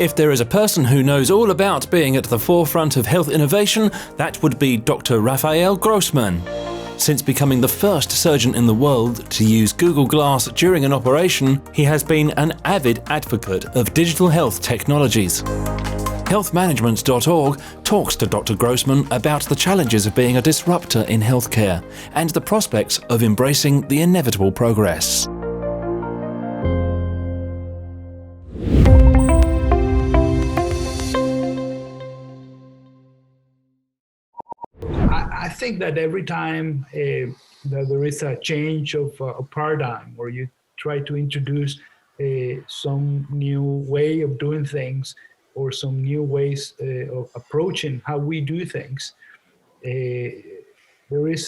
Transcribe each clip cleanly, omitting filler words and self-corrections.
If there is a person who knows all about being at the forefront of health innovation, that would be Dr. Rafael Grossmann. Since becoming the first surgeon in the world to use Google Glass during an operation, he has been an avid advocate of digital health technologies. HealthManagement.org talks to Dr. Grossmann about the challenges of being a disruptor in healthcare and the prospects of embracing the inevitable progress. I think that every time that there is a change of a paradigm, or you try to introduce some new way of doing things, or some new ways of approaching how we do things, there is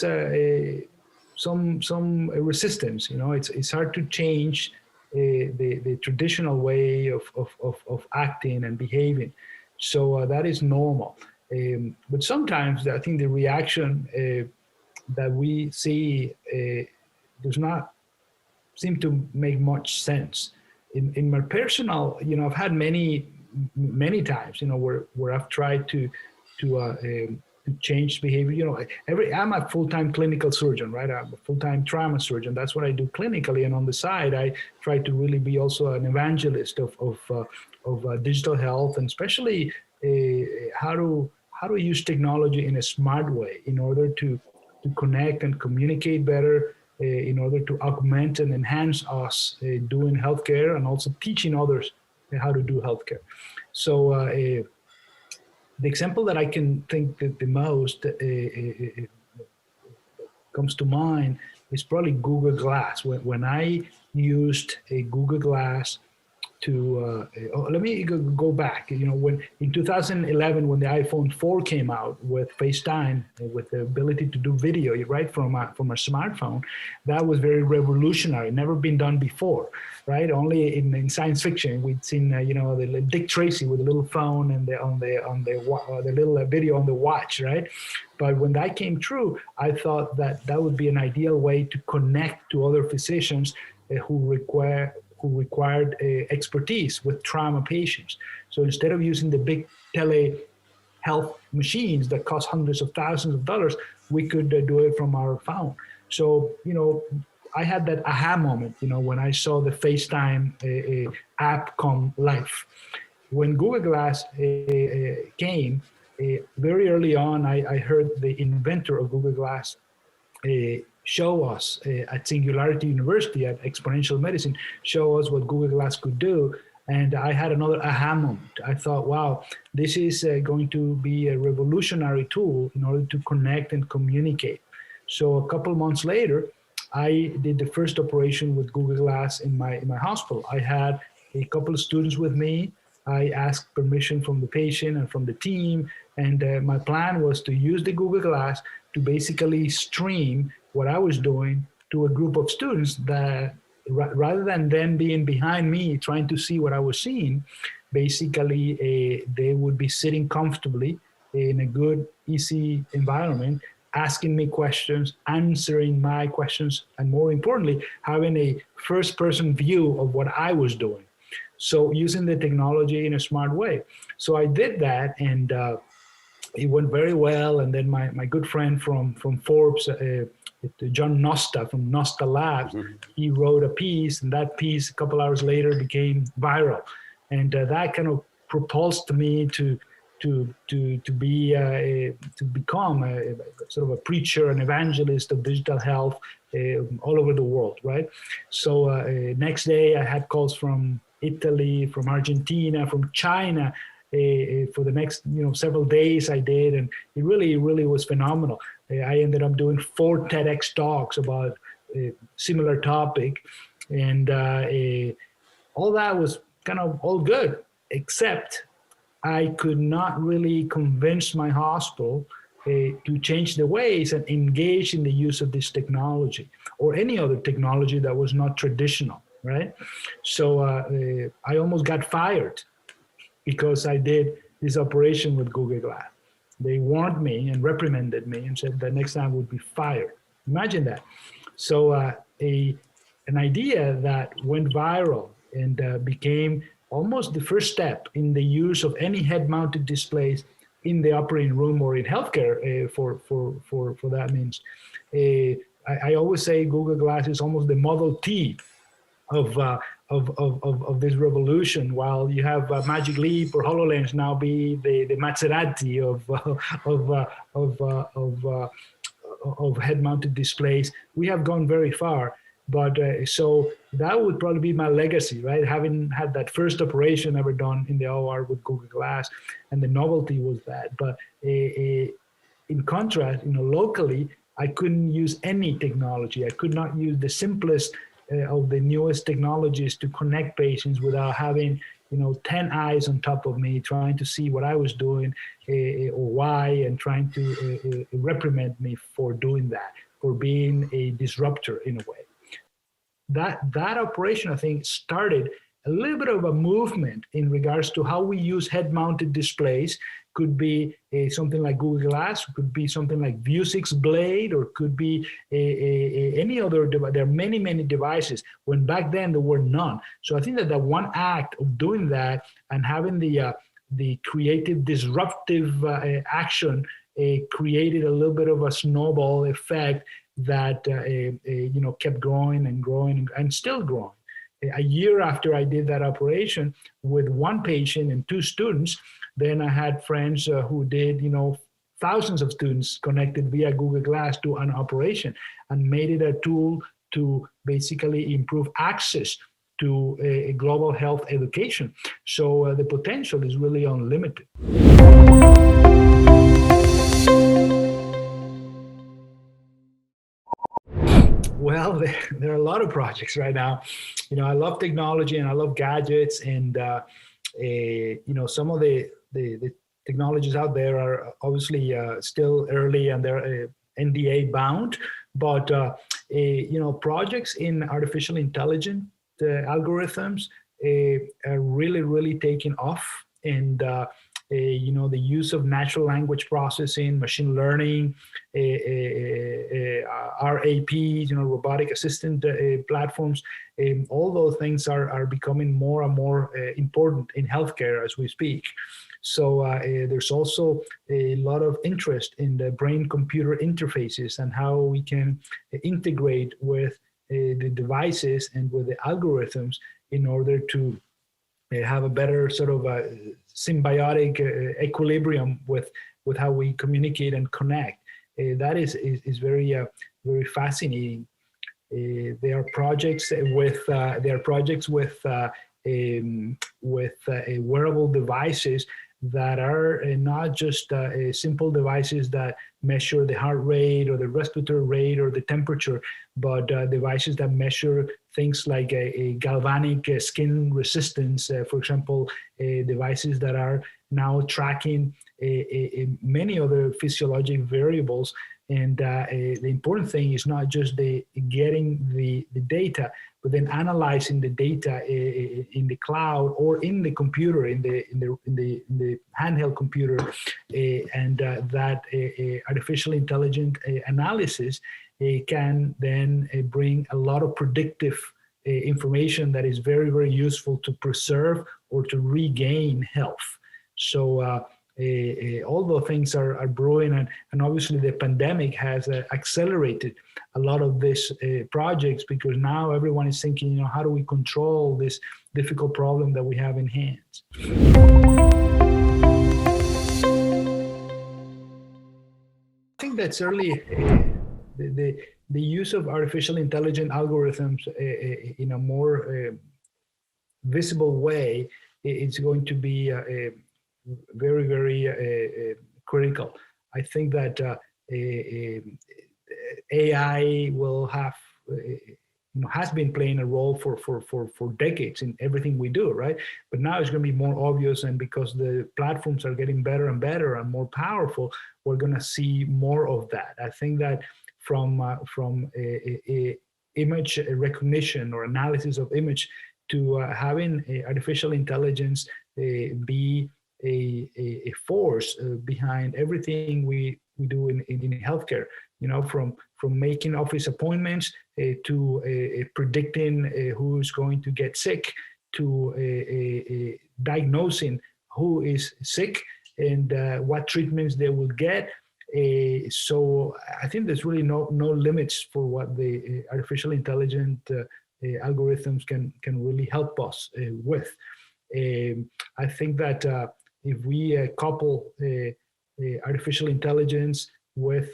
some resistance. You know, it's hard to change the traditional way of acting and behaving. So that is normal. But sometimes I think the reaction that we see does not seem to make much sense. In my personal, you know, I've had many times, you know, where I've tried to change behavior. You know, I'm a full-time clinical surgeon, right? I'm a full-time trauma surgeon. That's what I do clinically, and on the side, I try to really be also an evangelist of digital health, and especially how to use technology in a smart way in order to connect and communicate better, in order to augment and enhance us doing healthcare, and also teaching others how to do healthcare. So the example that I can think that the most comes to mind is probably Google Glass. When I used a Google Glass to, let me go back. You know, when in 2011, when the iPhone 4 came out with FaceTime, with the ability to do video right from a smartphone, that was very revolutionary. Never been done before, right? Only in science fiction we'd seen, you know, the Dick Tracy with a little phone and the little video on the watch, right? But when that came true, I thought that would be an ideal way to connect to other physicians who required expertise with trauma patients. So instead of using the big telehealth machines that cost hundreds of thousands of dollars, we could do it from our phone. So, you know, I had that aha moment, you know, when I saw the FaceTime app come live. When Google Glass came, very early on, I heard the inventor of Google Glass show us at Singularity University at Exponential Medicine, show us what Google Glass could do. And I had another aha moment. I thought, wow, this is going to be a revolutionary tool in order to connect and communicate. So a couple months later, I did the first operation with Google Glass in my hospital. I had a couple of students with me. I asked permission from the patient and from the team. And my plan was to use the Google Glass to basically stream what I was doing to a group of students that, rather than them being behind me trying to see what I was seeing, basically they would be sitting comfortably in a good, easy environment, asking me questions, answering my questions, and more importantly, having a first-person view of what I was doing. So using the technology in a smart way. So I did that, and it went very well. And then my good friend from Forbes, John Nosta from Nosta Labs, he wrote a piece, and that piece a couple hours later became viral. And that kind of propulsed me to become a sort of a preacher, an evangelist of digital health all over the world, right? So next day I had calls from Italy, from Argentina, from China. For the next several days I did, and it really was phenomenal. I ended up doing 4 TEDx talks about a similar topic, and all that was kind of all good, except I could not really convince my hospital to change the ways and engage in the use of this technology or any other technology that was not traditional, right? So I almost got fired because I did this operation with Google Glass. They warned me and reprimanded me and said that next time I would be fired. Imagine that. So an idea that went viral and became almost the first step in the use of any head-mounted displays in the operating room or in healthcare. For that means, I always say Google Glass is almost the Model T of this revolution, while you have Magic Leap or HoloLens now be the Maserati of head-mounted displays. We have gone very far, but so that would probably be my legacy, right? Having had that first operation ever done in the OR with Google Glass, and the novelty was that. But in contrast, locally, I couldn't use any technology. I could not use the simplest of the newest technologies to connect patients without having 10 eyes on top of me trying to see what I was doing or why, and trying to reprimand me for doing that, for being a disruptor in a way. That operation, I think, started a little bit of a movement in regards to how we use head-mounted displays. Could be something like Google Glass, could be something like Vuzix Blade, or could be any other device. There are many, many devices, when back then there were none. So I think that one act of doing that and having the creative, disruptive action created a little bit of a snowball effect that kept growing and growing and still growing. A year after I did that operation with one patient and two students, then I had friends who did, thousands of students connected via Google Glass to an operation, and made it a tool to basically improve access to a global health education. So the potential is really unlimited. Well, there are a lot of projects right now. I love technology and I love gadgets, and some of the technologies out there are obviously still early and they're NDA bound, but projects in artificial intelligence algorithms are really taking off, and the use of natural language processing, machine learning, RAPs, robotic assistant platforms, all those things are becoming more and more important in healthcare as we speak. So there's also a lot of interest in the brain-computer interfaces and how we can integrate with the devices and with the algorithms in order to have a better sort of symbiotic equilibrium with how we communicate and connect. That is very fascinating. There are projects with wearable devices that are not just simple devices that measure the heart rate or the respiratory rate or the temperature, but devices that measure things like a galvanic skin resistance, for example, devices that are now tracking many other physiologic variables. And the important thing is not just getting the data, but then analyzing the data in the cloud or in the computer, in the handheld computer, and that artificial intelligence analysis can then bring a lot of predictive information that is very, very useful to preserve or to regain health. So all those things are brewing, and obviously the pandemic has accelerated a lot of these projects, because now everyone is thinking, how do we control this difficult problem that we have in hands? I think that's early. The use of artificial intelligence algorithms in a more visible way, it's going to be very, very critical. I think that AI will have, has been playing a role for decades in everything we do, right? But now it's going to be more obvious, and because the platforms are getting better and better and more powerful, we're going to see more of that. I think that from image recognition or analysis of image to having artificial intelligence be a force behind everything we do in healthcare, from making office appointments to predicting who's going to get sick, to diagnosing who is sick and what treatments they will get. So I think there's really no limits for what the artificial intelligence algorithms can really help us with. I think that if we couple artificial intelligence with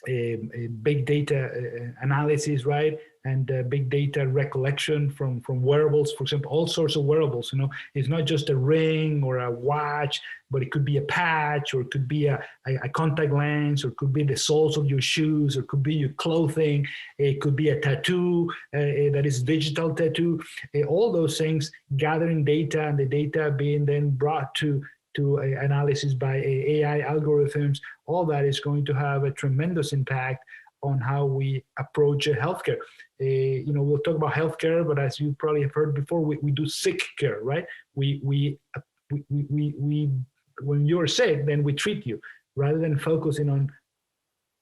big data analysis, right, and big data recollection from wearables, for example, all sorts of wearables. It's not just a ring or a watch, but it could be a patch, or it could be a contact lens, or it could be the soles of your shoes, or it could be your clothing. It could be a tattoo that is digital tattoo. All those things gathering data, and the data being then brought to analysis by AI algorithms. All that is going to have a tremendous impact on how we approach healthcare. We'll talk about healthcare, but as you probably have heard before, we do sick care, right? We when you're sick, then we treat you, rather than focusing on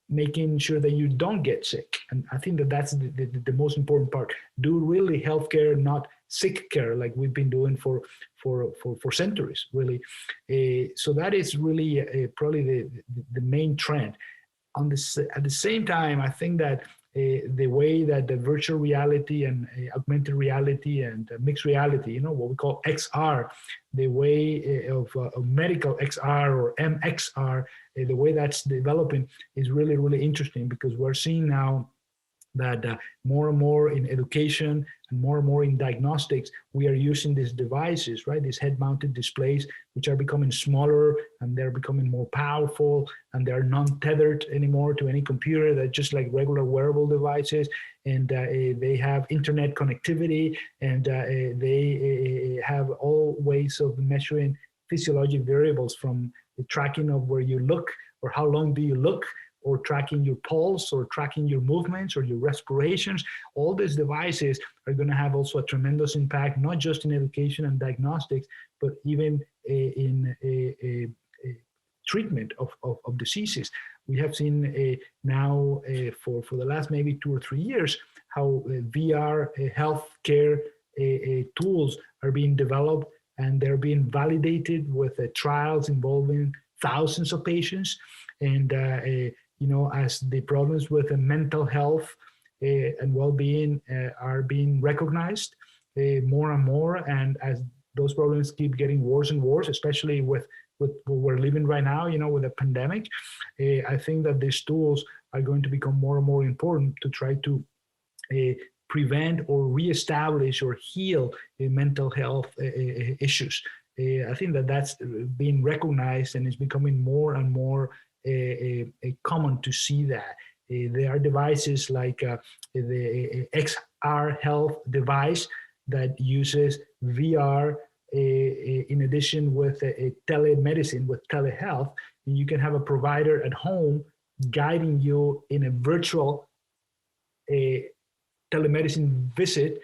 making sure that you don't get sick. And I think that that's the most important part. Do really healthcare, not sick care, like we've been doing for centuries, really. So that is really probably the main trend. At the same time, I think that the way that the virtual reality and augmented reality and mixed reality, what we call XR, the way of medical XR or MXR, the way that's developing is really, really interesting, because we're seeing now that more and more in education and more in diagnostics, we are using these devices, right? These head-mounted displays, which are becoming smaller, and they're becoming more powerful, and they're non-tethered anymore to any computer. They're just like regular wearable devices, and they have internet connectivity, and they have all ways of measuring physiologic variables, from the tracking of where you look or how long do you look, or tracking your pulse, or tracking your movements or your respirations. All these devices are going to have also a tremendous impact, not just in education and diagnostics, but even in treatment of diseases. We have seen now for the last maybe 2 or 3 years how VR healthcare tools are being developed, and they're being validated with trials involving thousands of patients. And as the problems with mental health and well-being are being recognized more and more, and as those problems keep getting worse and worse, especially with what we're living right now, with a pandemic, I think that these tools are going to become more and more important to try to prevent or reestablish or heal mental health issues. I think that that's being recognized, and it's becoming more and more common to see that. There are devices like the XR Health device that uses VR in addition with telemedicine, with telehealth. And you can have a provider at home guiding you in a virtual telemedicine visit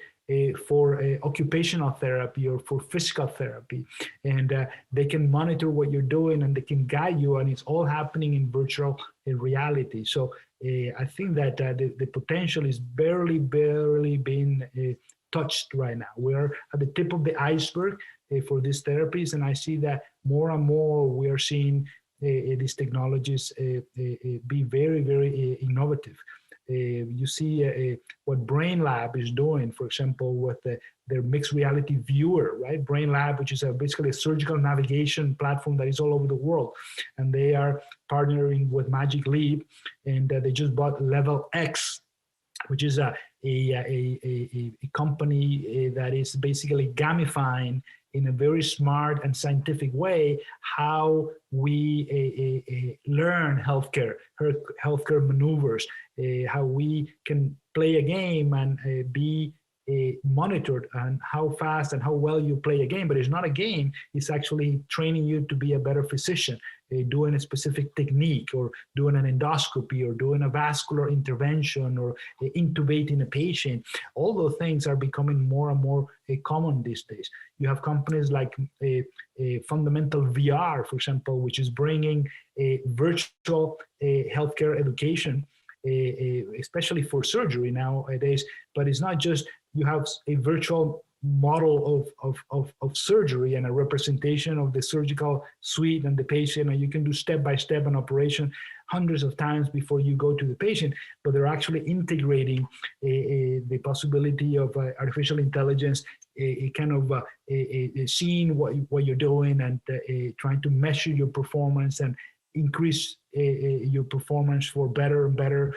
for occupational therapy or for physical therapy. And they can monitor what you're doing, and they can guide you, and it's all happening in virtual reality. So I think that the potential is barely being touched right now. We're at the tip of the iceberg for these therapies, and I see that more and more we are seeing these technologies be very, very innovative. You see what Brain Lab is doing, for example, with their mixed reality viewer, right? Brain Lab, which is basically a surgical navigation platform that is all over the world. And they are partnering with Magic Leap, and they just bought Level X, which is a company that is basically gamifying in a very smart and scientific way how we learn healthcare maneuvers, how we can play a game and be monitored on how fast and how well you play a game. But it's not a game, it's actually training you to be a better physician, doing a specific technique, or doing an endoscopy, or doing a vascular intervention, or intubating a patient. All those things are becoming more and more common these days. You have companies like Fundamental VR, for example, which is bringing virtual healthcare education, especially for surgery nowadays. But it's not just you have a virtual model of surgery and a representation of the surgical suite and the patient, and you can do step-by-step an operation hundreds of times before you go to the patient, but they're actually integrating the possibility of artificial intelligence, seeing what you're doing and trying to measure your performance and increase your performance for better and better.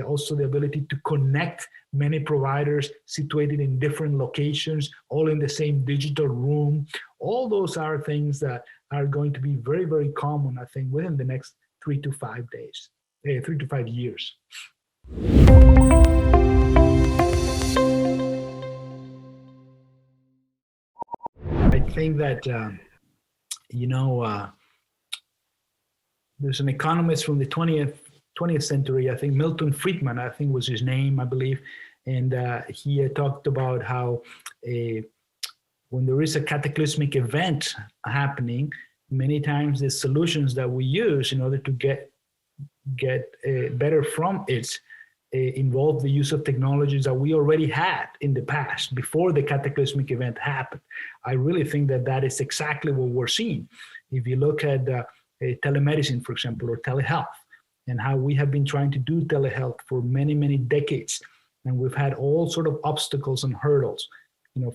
Also the ability to connect many providers situated in different locations, all in the same digital room. All those are things that are going to be very, very common, I think, within the next 3 to 5 years. I think that, there's an economist from the 20th century, I think Milton Friedman, I think was his name, I believe, and he talked about how when there is a cataclysmic event happening, many times the solutions that we use in order to get better from it involve the use of technologies that we already had in the past before the cataclysmic event happened. I really think that is exactly what we're seeing. If you look at telemedicine, for example, or telehealth, and how we have been trying to do telehealth for many, many decades, and we've had all sort of obstacles and hurdles,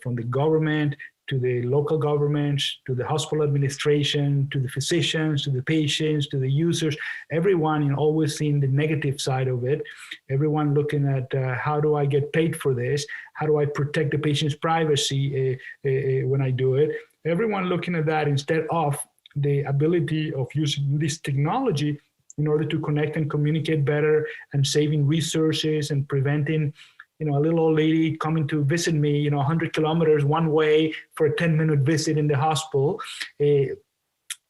from the government to the local governments, to the hospital administration, to the physicians, to the patients, to the users, everyone always seeing the negative side of it, everyone looking at how do I get paid for this, how do I protect the patient's privacy when I do it, everyone looking at that instead of the ability of using this technology in order to connect and communicate better and saving resources and preventing, a little old lady coming to visit me, 100 kilometers one way for a 10-minute visit in the hospital.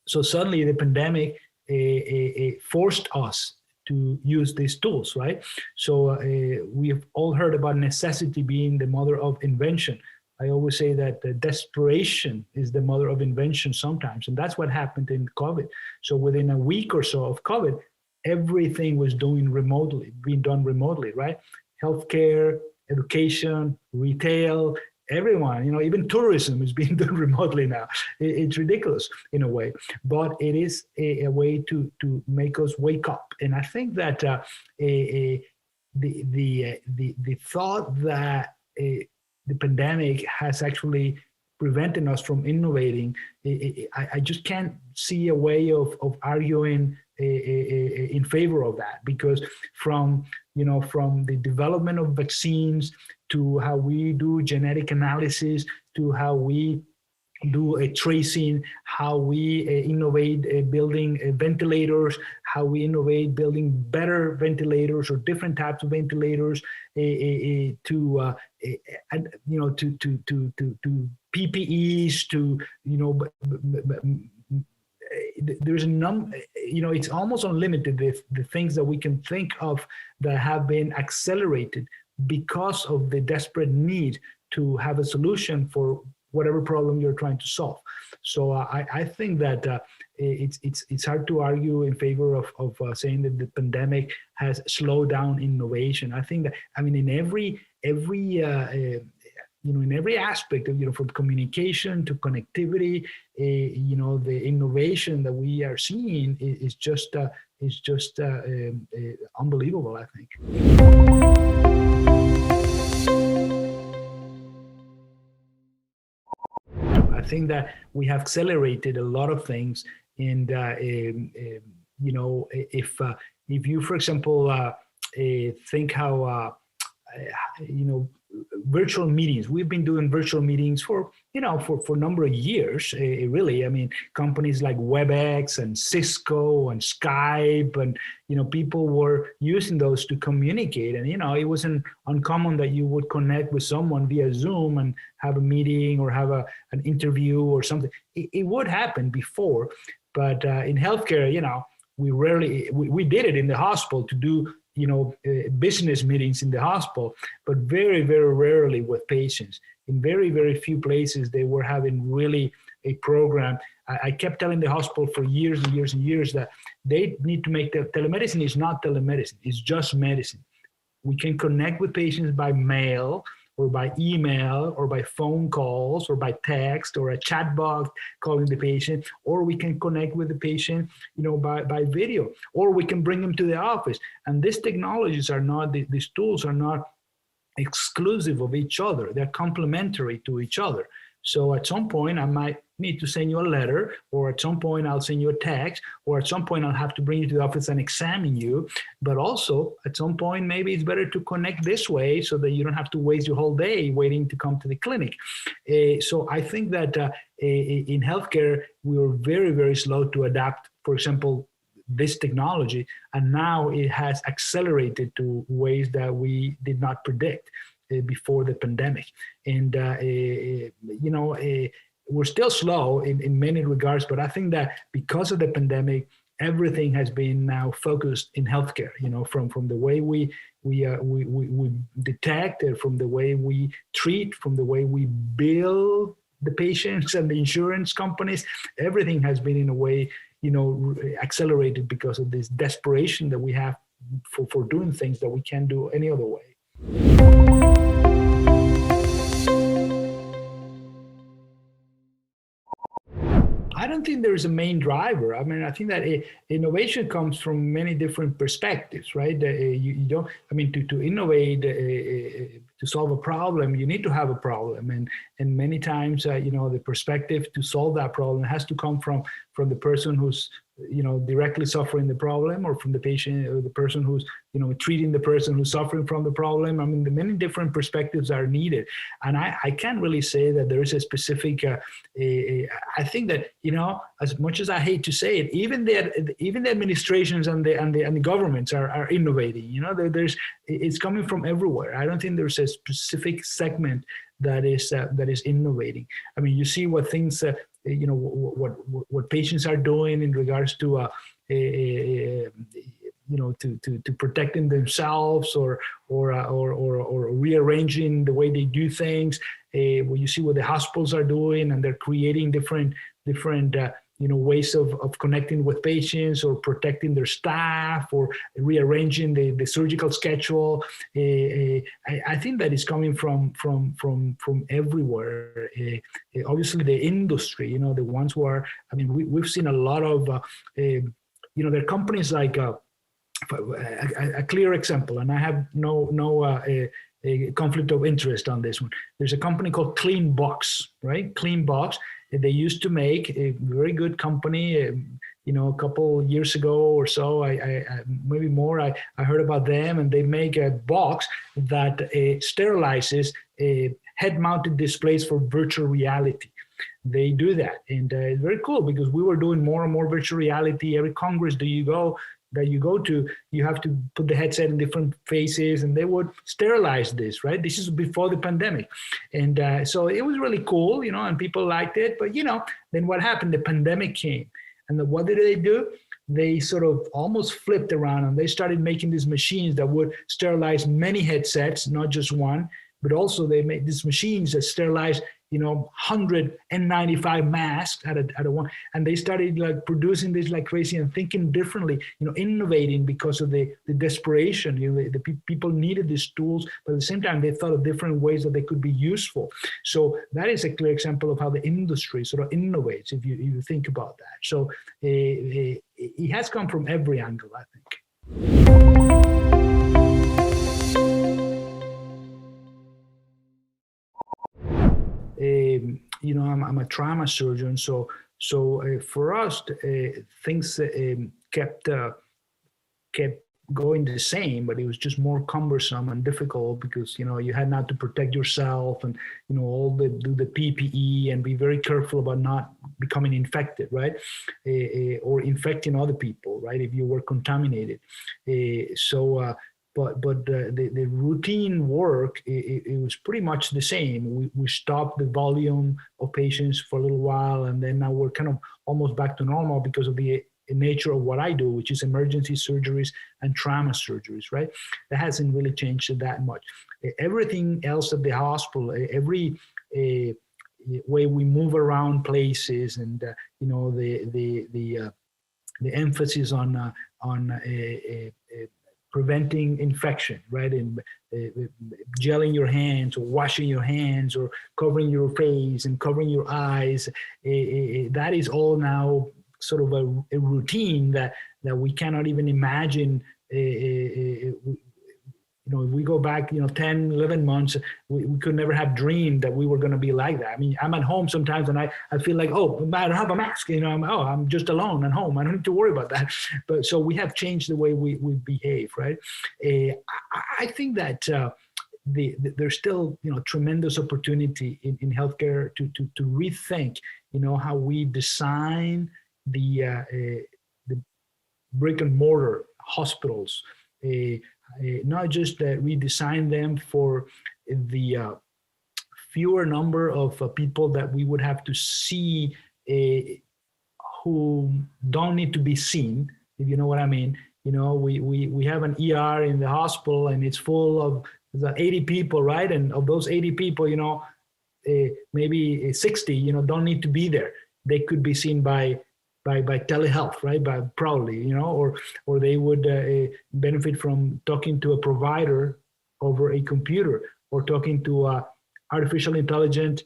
So suddenly the pandemic forced us to use these tools, right? So we've all heard about necessity being the mother of invention. I always say that desperation is the mother of invention sometimes, and that's what happened in COVID. So within a week or so of COVID, everything was being done remotely, right? Healthcare, education, retail, everyone, even tourism is being done remotely now. It's ridiculous in a way, but it is a way to make us wake up. And I think that the thought that the pandemic has actually prevented us from innovating, I just can't see a way of arguing in favor of that, because from the development of vaccines to how we do genetic analysis to how we do a tracing, how we innovate building ventilators, how we innovate building better ventilators or different types of ventilators, to PPEs, to there's a it's almost unlimited the things that we can think of that have been accelerated because of the desperate need to have a solution for whatever problem you're trying to solve. So I think that it's hard to argue in favor of saying that the pandemic has slowed down innovation. I think that, in every in every aspect of from communication to connectivity, the innovation that we are seeing is just unbelievable, I think. I think that we have accelerated a lot of things, and if you, for example, think how virtual meetings. We've been doing virtual meetings for a number of years, really. Companies like WebEx and Cisco and Skype, and, people were using those to communicate. And, it wasn't uncommon that you would connect with someone via Zoom and have a meeting or have an interview or something. It would happen before, but in healthcare, we did it in the hospital to do business meetings in the hospital, but very, very rarely with patients. In very, very few places, they were having really a program. I kept telling the hospital for years and years and years that they need to make telemedicine is not telemedicine, it's just medicine. We can connect with patients by mail, or by email, or by phone calls, or by text, or a chatbot calling the patient, or we can connect with the patient, by video, or we can bring them to the office. And these technologies are not, these tools are not exclusive of each other. They're complementary to each other. So at some point I might need to send you a letter, or at some point I'll send you a text, or at some point I'll have to bring you to the office and examine you. But also at some point, maybe it's better to connect this way so that you don't have to waste your whole day waiting to come to the clinic. So I think that in healthcare, we were very, very slow to adapt, for example, this technology, and now it has accelerated to ways that we did not predict before the pandemic. And we're still slow in many regards, but I think that because of the pandemic, everything has been now focused in healthcare. From the way we detect, from the way we treat, from the way we bill the patients and the insurance companies, everything has been in a way accelerated because of this desperation that we have for doing things that we can't do any other way. I don't think there is a main driver. I mean, I think that innovation comes from many different perspectives, right? You don't, I mean, to innovate, to solve a problem, you need to have a problem. And many times, the perspective to solve that problem has to come from the person who's, directly suffering the problem, or from the patient, or the person who's, treating the person who's suffering from the problem. I mean, the many different perspectives are needed. And I can't really say that there is a specific, I think that, as much as I hate to say it, even the administrations and the governments are innovating. It's coming from everywhere. I don't think there's a specific segment that is innovating. I mean, you see what things, what patients are doing in regards to, to protecting themselves, or rearranging the way they do things. When you see what the hospitals are doing, and they're creating different ways of connecting with patients, or protecting their staff, or rearranging the surgical schedule. I think that is coming from everywhere. Obviously, the industry, the ones who are, I mean, we've seen a lot of, there are companies like, a clear example, and I have no a conflict of interest on this one. There's a company called CleanBox, right? CleanBox. They used to make a very good company. A couple years ago or so, I maybe more, I heard about them, and they make a box that sterilizes head-mounted displays for virtual reality. They do that, and it's very cool, because we were doing more and more virtual reality. Every congress that you go to, you have to put the headset in different faces, and they would sterilize this, right? This is before the pandemic. And so it was really cool, and people liked it. But, then what happened? The pandemic came. And what did they do? They sort of almost flipped around, and they started making these machines that would sterilize many headsets, not just one, but also they made these machines that sterilize 100 N95 masks at a one, and they started producing this like crazy and thinking differently, innovating because of the desperation. The people needed these tools, but at the same time they thought of different ways that they could be useful. So that is a clear example of how the industry sort of innovates, if you think about that. So it has come from every angle, I think. I'm a trauma surgeon, so for us, things kept going the same, but it was just more cumbersome and difficult, because you had not to protect yourself, and do the PPE, and be very careful about not becoming infected, right, or infecting other people, right, if you were contaminated. But the routine work, it was pretty much the same. We stopped the volume of patients for a little while, and then now we're kind of almost back to normal because of the nature of what I do, which is emergency surgeries and trauma surgeries, right? That hasn't really changed that much. Everything else at the hospital, every way we move around places, and the emphasis on preventing infection, right? And gelling your hands or washing your hands or covering your face and covering your eyes. That is all now sort of a routine that we cannot even imagine. If we go back, 10, 11 months, we could never have dreamed that we were going to be like that. I mean, I'm at home sometimes and I feel like, oh, I don't have a mask. I'm just alone at home. I don't need to worry about that. But so we have changed the way we behave, right? I think that there's still, tremendous opportunity in healthcare to rethink, how we design the brick and mortar hospitals. Not just that we design them for the fewer number of people that we would have to see who don't need to be seen, if you know what I mean. We have an ER in the hospital and it's full of 80 people, right? And of those 80 people, maybe 60, don't need to be there. They could be seen by telehealth, right? Probably, or they would benefit from talking to a provider over a computer or talking to a artificial intelligent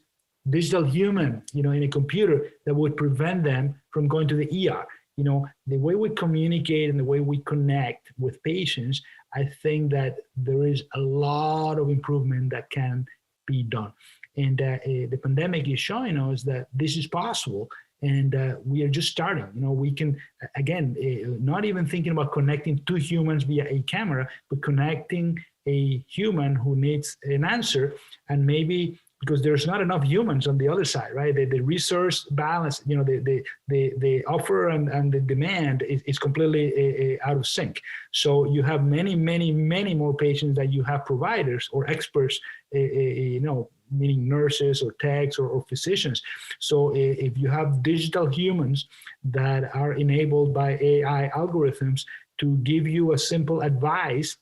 digital human, in a computer that would prevent them from going to the ER. The way we communicate and the way we connect with patients, I think that there is a lot of improvement that can be done. And the pandemic is showing us that this is possible. And we are just starting. We can, again, not even thinking about connecting two humans via a camera, but connecting a human who needs an answer, and maybe because there's not enough humans on the other side, right? The resource balance, the offer and the demand is completely out of sync. So you have many, many, many more patients than you have providers or experts, meaning nurses or techs or physicians. So if you have digital humans that are enabled by AI algorithms to give you a simple advice,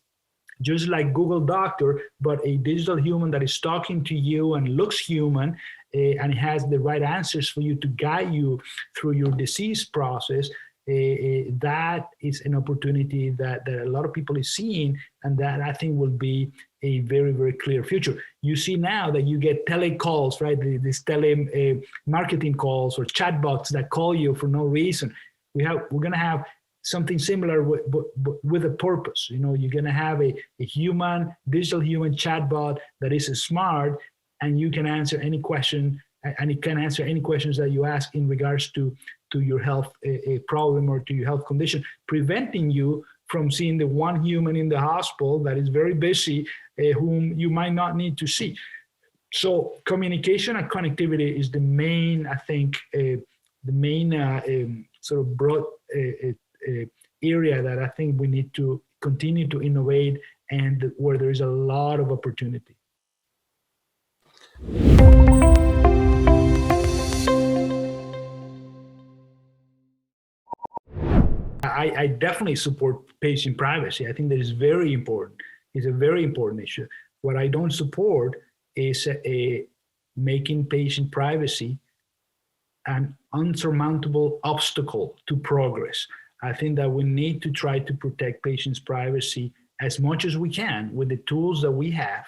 just like Google Doctor, but a digital human that is talking to you and looks human and has the right answers for you to guide you through your disease process, that is an opportunity that a lot of people is seeing, and that I think will be a very, very clear future. You see now that you get telecalls, right? These marketing calls or chatbots that call you for no reason. We're going to have something similar with a purpose. You're going to have a digital human chatbot that is smart, and you can answer any question, and it can answer any questions that you ask in regards to your health problem or to your health condition, preventing you from seeing the one human in the hospital that is very busy, whom you might not need to see. So communication and connectivity is the main, I think, sort of broad area that I think we need to continue to innovate, and where there is a lot of opportunity. I definitely support patient privacy. I think that is very important. It's a very important issue. What I don't support is making patient privacy an unsurmountable obstacle to progress. I think that we need to try to protect patients' privacy as much as we can with the tools that we have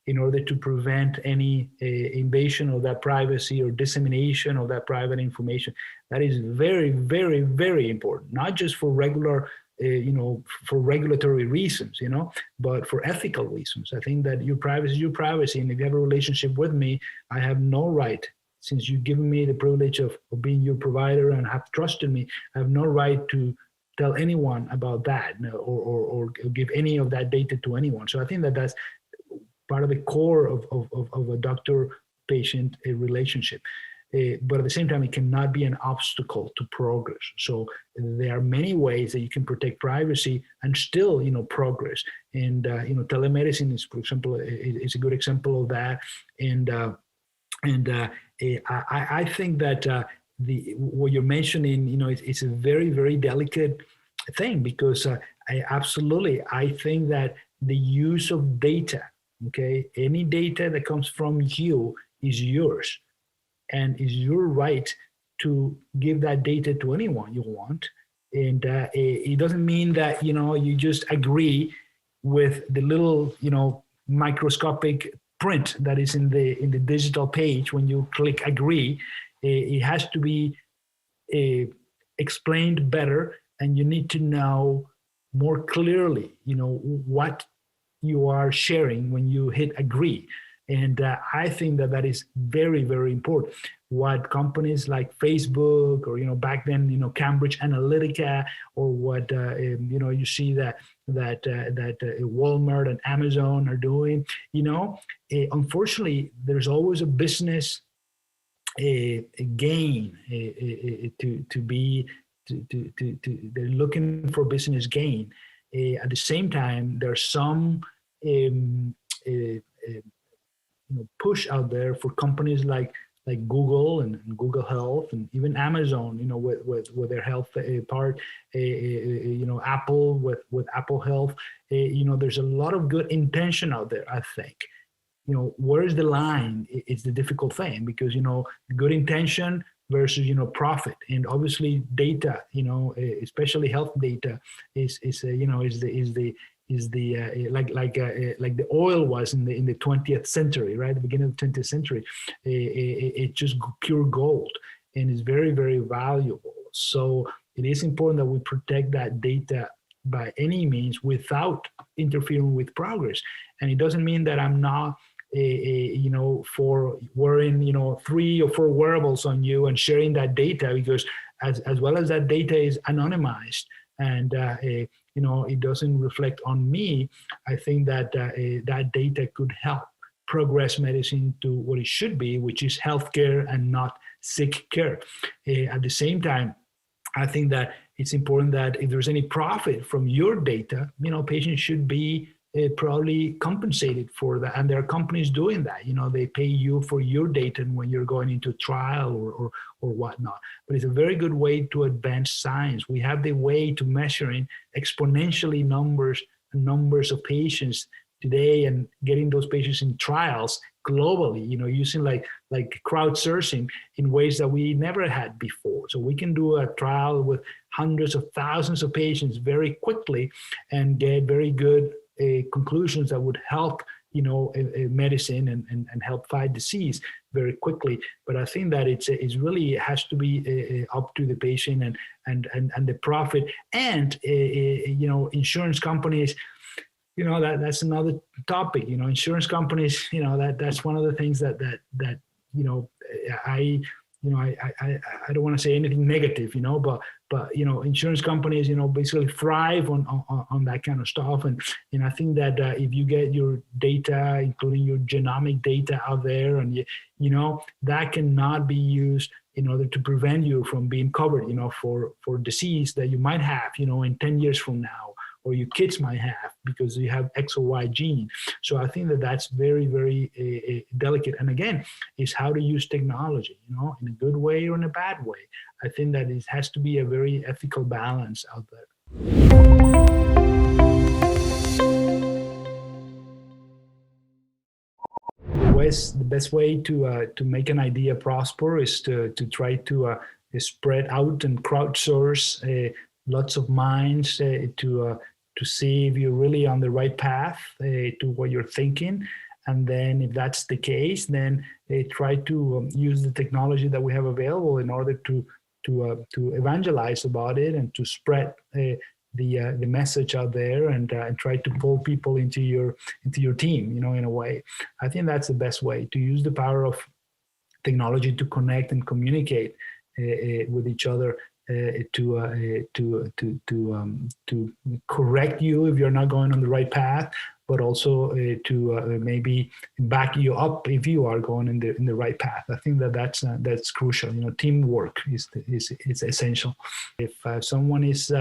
in order to prevent any invasion of that privacy or dissemination of that private information. That is very, very, very important, not just for regular, for regulatory reasons, but for ethical reasons. I think that your privacy is your privacy. And if you have a relationship with me, I have no right, since you've given me the privilege of being your provider and have trusted me, I have no right to tell anyone about that or give any of that data to anyone. So I think that that's part of the core of a doctor-patient relationship. But at the same time, it cannot be an obstacle to progress. So there are many ways that you can protect privacy and still, progress. And, telemedicine is, for example, is a good example of that. And I think that what you're mentioning, it's a very, very delicate thing, because I think that the use of data, okay, any data that comes from you is yours, and is your right to give that data to anyone you want. And it doesn't mean that, you just agree with the little, microscopic print that is in the digital page when you click agree. It has to be explained better, and you need to know more clearly, what you are sharing when you hit agree. And I think that is very, very important. What companies like Facebook, or back then, Cambridge Analytica, or what you see that Walmart and Amazon are doing. Unfortunately, there's always a business a gain they're looking for business gain. At the same time, there's some push out there for companies like Google and Google Health, and even Amazon, with their health part, Apple with Apple Health. There's a lot of good intention out there, I think. Where is the line? It's the difficult thing, because good intention versus profit, and obviously data, especially health data, is like the oil was in the 20th century, right? The beginning of the 20th century. It's just pure gold, and it's very, very valuable. So it is important that we protect that data by any means without interfering with progress. And it doesn't mean that I'm not for wearing 3 or 4 wearables on you and sharing that data, because as well as that data is anonymized, and it doesn't reflect on me, I think that that data could help progress medicine to what it should be, which is healthcare and not sick care. At the same time, I think that it's important that if there's any profit from your data, patients should be probably compensated for that. And there are companies doing that. They pay you for your data when you're going into trial or whatnot. But it's a very good way to advance science. We have the way to measuring exponentially numbers of patients today, and getting those patients in trials globally, using like crowdsourcing in ways that we never had before. So we can do a trial with hundreds of thousands of patients very quickly and get very good conclusions that would help medicine and help fight disease very quickly. But I think that it's really has to be up to the patient and the profit, and insurance companies. That's another topic. Insurance companies. That's one of the things that I don't want to say anything negative, but insurance companies, basically thrive on that kind of stuff, and I think that if you get your data, including your genomic data, out there, and that cannot be used in order to prevent you from being covered, for disease that you might have, in 10 years from now, or your kids might have, because you have X or Y gene. So I think that that's very, very delicate. And again, is how to use technology, in a good way or in a bad way. I think that it has to be a very ethical balance out there. The best way to make an idea prosper is to try to spread out and crowdsource lots of minds to see if you're really on the right path to what you're thinking. And then if that's the case, then try to use the technology that we have available in order to evangelize about it and to spread the message out there, and try to pull people into your team, in a way. I think that's the best way to use the power of technology to connect and communicate with each other. To correct you if you're not going on the right path, but also to maybe back you up if you are going in the right path. I think that's crucial. Teamwork is essential. If someone is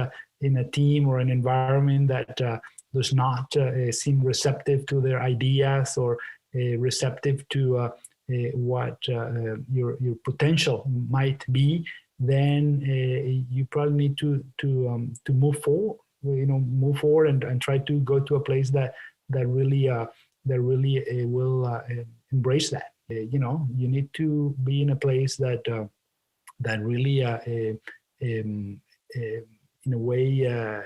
in a team or an environment that does not seem receptive to their ideas, or receptive to what your potential might be, then you probably need to move forward. Move forward and try to go to a place that really will embrace that. You need to be in a place that really in a way,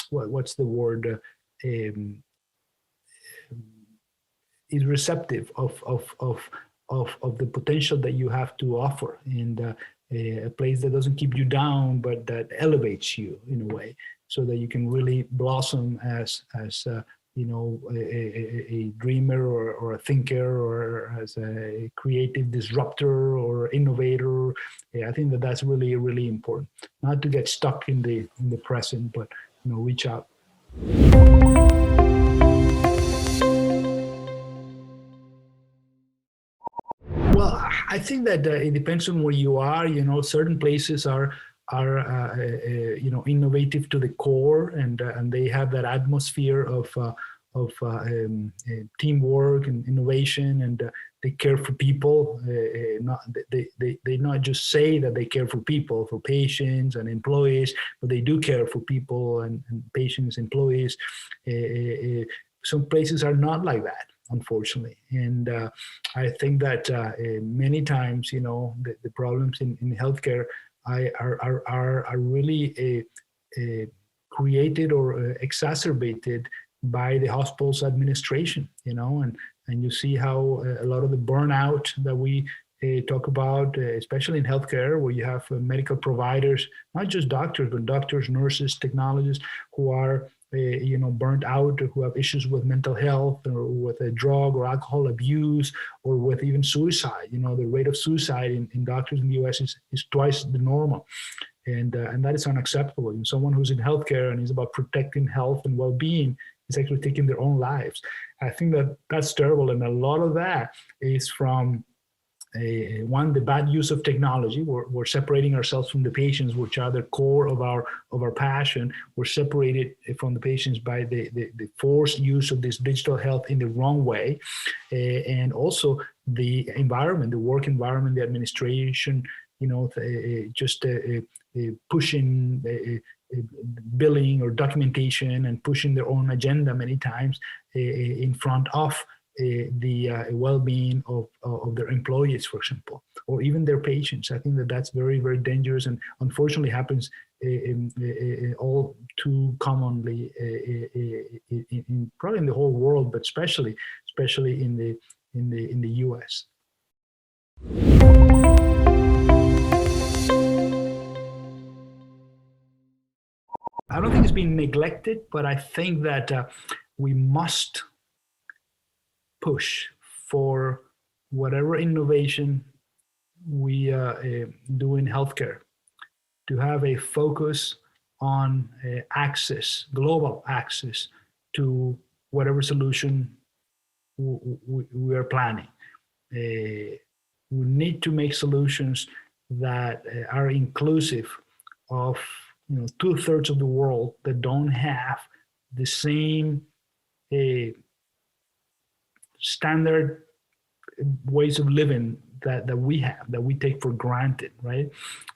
what's the word? is receptive of the potential that you have to offer, and a place that doesn't keep you down, but that elevates you in a way, so that you can really blossom as a dreamer or a thinker, or as a creative disruptor or innovator. I think that that's really, really important. Not to get stuck in the present, but reach out. Well, I think that it depends on where you are. Certain places are innovative to the core, and they have that atmosphere of teamwork and innovation, and they care for people. They not just say that they care for people, for patients and employees, but they do care for people and patients, employees. Some places are not like that, unfortunately. And I think that many times, the problems in healthcare are really created or exacerbated by the hospital's administration, and you see how a lot of the burnout that we talk about, especially in healthcare, where you have medical providers, not just doctors, but doctors, nurses, technologists, who are burnt out, or who have issues with mental health, or with a drug or alcohol abuse, or with even suicide. The rate of suicide in doctors in the U.S. is twice the normal. And that is unacceptable. And someone who's in healthcare and is about protecting health and well-being is actually taking their own lives. I think that that's terrible. And a lot of that is from the bad use of technology. We're separating ourselves from the patients, which are the core of our passion. We're separated from the patients by the forced use of this digital health in the wrong way, and also the environment, the work environment, the administration. Just pushing billing or documentation, and pushing their own agenda many times in front of the well-being of their employees, for example, or even their patients. I think that that's very, very dangerous, and unfortunately happens all too commonly in probably in the whole world, but especially in the U.S. I don't think it's being neglected, but I think that we must push for whatever innovation we do in healthcare, to have a focus on access, global access to whatever solution we are planning. We need to make solutions that are inclusive of 2/3 of the world that don't have the same standard ways of living that we have, that we take for granted, right?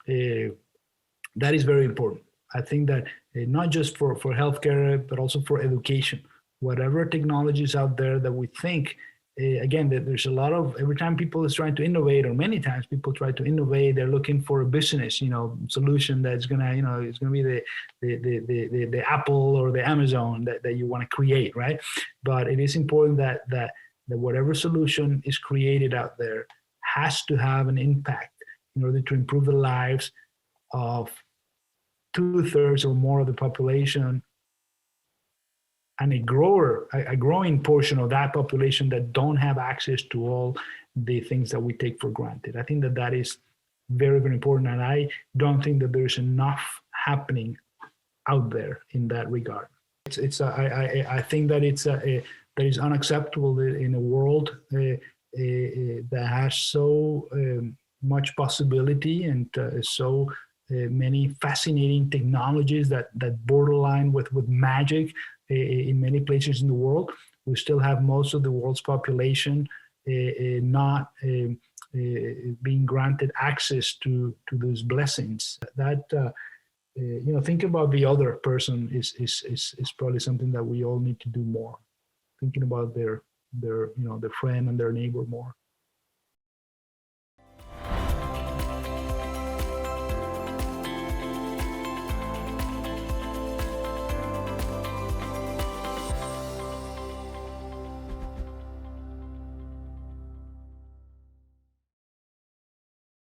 That is very important. I think that not just for healthcare, but also for education. Whatever technologies out there that we think, again, there's a lot of, every time people is trying to innovate, or many times people try to innovate, they're looking for a business, solution that's gonna, it's gonna be the Apple or the Amazon that you want to create, right? But it is important that whatever solution is created out there has to have an impact in order to improve the lives of 2/3 or more of the population, and a growing portion of that population that don't have access to all the things that we take for granted. I think that is very, very important, and I don't think that there's enough happening out there in that regard. I think that that is unacceptable in a world that has so much possibility, and so many fascinating technologies that borderline with magic in many places in the world. We still have most of the world's population not being granted access to those blessings. That think about the other person is probably something that we all need to do more. Thinking about their friend and their neighbor more.